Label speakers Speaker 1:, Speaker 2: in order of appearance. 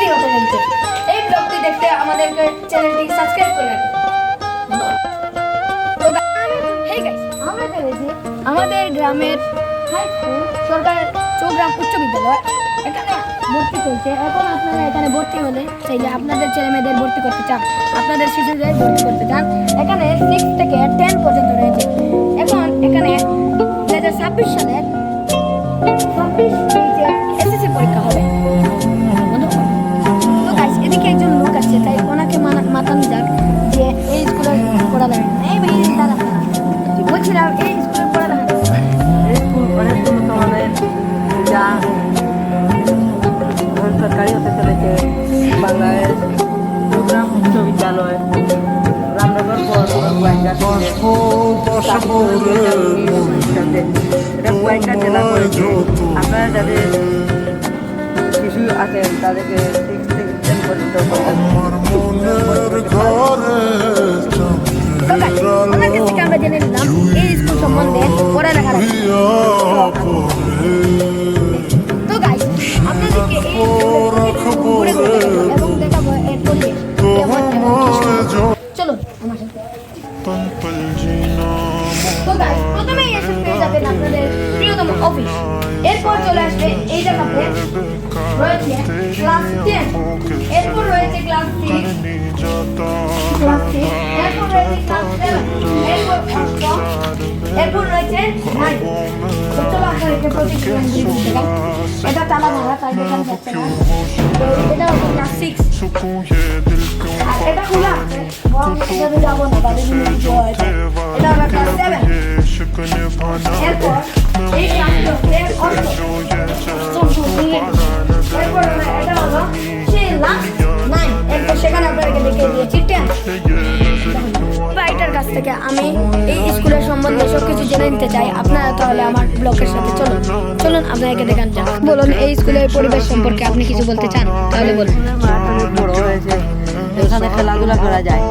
Speaker 1: সেটাই হতে চলছে। এই ব্লগটি দেখতে আমাদেরকে চ্যানেলটি সাবস্ক্রাইব করে রাখুন। হেই গাইস, আমরা চলেছি আমাদের গ্রামের হাই স্কুল সরকার চৌগ্রাম উচ্চ বিদ্যালয়। এখানে ভর্তি চলছে। এখন আপনারা এখানে ভর্তি হলে চাইলে আপনাদের ছেলে মেয়েদের ভর্তি করতে চান, আপনাদের শিশুদের ভর্তি করতে চান, এখানে 6 থেকে 10 পর্যন্ত রয়েছে। এখন এখানে 2026 সালের 26 এসএসসি পরীক্ষা হবে। তো গাইস, এদিকে একজন লোক আসছে, তাই ওনাকে মাতানো যাক যে এই স্কুলে পড়ালেখা এই ভাই দাদা বলছিলাম এই স্কুলে পড়ালেখা
Speaker 2: এই স্কুল অনেক উন্নত মানের যা সরকারি হতে চলেছে। বাংলাদেশ চৌগ্রাম উচ্চ বিদ্যালয় রামনগর এটা কুয়াইকা জেলা করেছে। আপনারা যাদের শিশু আছেন তাদেরকে 6 থেকে 10 পর্যন্ত
Speaker 1: ওনার কাছ থেকে আমরা জেনে নিলাম এই স্কুল সম্বন্ধে পড়ালেখা। তো গাইস, আপনাদেরকে এই ঘুরে ঘুরে এবং দেখাবো এর পরিবেশ কেমন এবং কি সুন্দর। চলুন আমার সাথে। তো গাইস, প্রথমেই এসে পেয়ে যাবেন আপনাদের প্রিয়তম অফিস। এরপর চলে আসবে এই জায়গাতে রয়েছে ক্লাস 10, এরপর রয়েছে ক্লাস 6, এরপর রয়েছে ক্লাস 7, এরপর 8, এরপর রয়েছে 9। তো চলো আপনাদেরকে প্রতিক্রিয়া দেখাই। এটা তালা মারা, তাই দেখানো যাচ্ছে না। তো এটা হচ্ছে ক্লাস 6 আর এটা খোলা আছে, বড় যাবো না, তাদের জন্য কিছু হয়েছে। এটা হলো ক্লাস 7। এরপর এই ক্লাসটি হচ্ছে 8। এরপর এটা হলো সেই লাস্ট 9। এরপর সেখানে আপনাদেরকে দেখিয়ে দিয়েছি 10। এটার কাছ থেকে আমি এই স্কুলের সম্বন্ধে সবকিছু জেনে নিতে চাই। আপনারা তাহলে আমার ব্লগের সাথে চলুন আপনাদেরকে দেখান যাক। বলুন, এই স্কুলের পরিবেশ সম্পর্কে আপনি কিছু বলতে চান তাহলে বলুন।
Speaker 2: বড় হয়েছে, এখানে খেলাধুলা করা যায়।